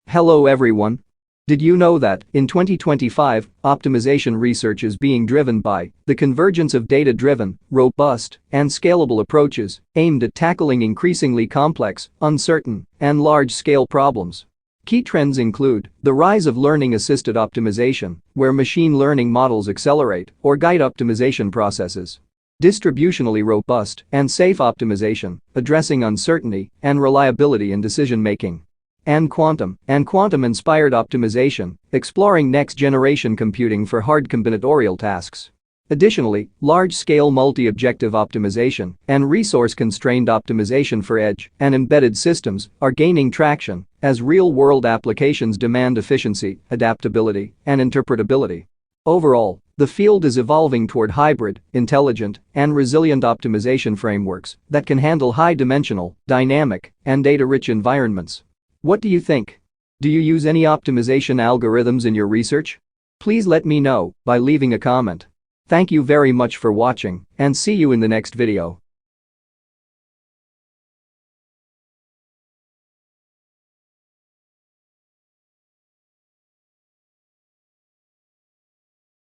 Hello everyone. Did you know that, in 2025, optimization research is being driven by the convergence of data-driven, robust, and scalable approaches aimed at tackling increasingly complex, uncertain, and large-scale problems? Key trends include the rise of learning-assisted optimization, where machine learning models accelerate or guide optimization processes. Distributionally robust and safe optimization, addressing uncertainty and reliability in decision-making. And quantum-inspired optimization, exploring next-generation computing for hard combinatorial tasks. Additionally, large-scale multi-objective optimization and resource-constrained optimization for edge and embedded systems are gaining traction as real-world applications demand efficiency, adaptability, and interpretability. Overall, the field is evolving toward hybrid, intelligent, and resilient optimization frameworks that can handle high-dimensional, dynamic, and data-rich environments. What do you think? Do you use any optimization algorithms in your research? Please let me know by leaving a comment. Thank you very much for watching and see you in the next video.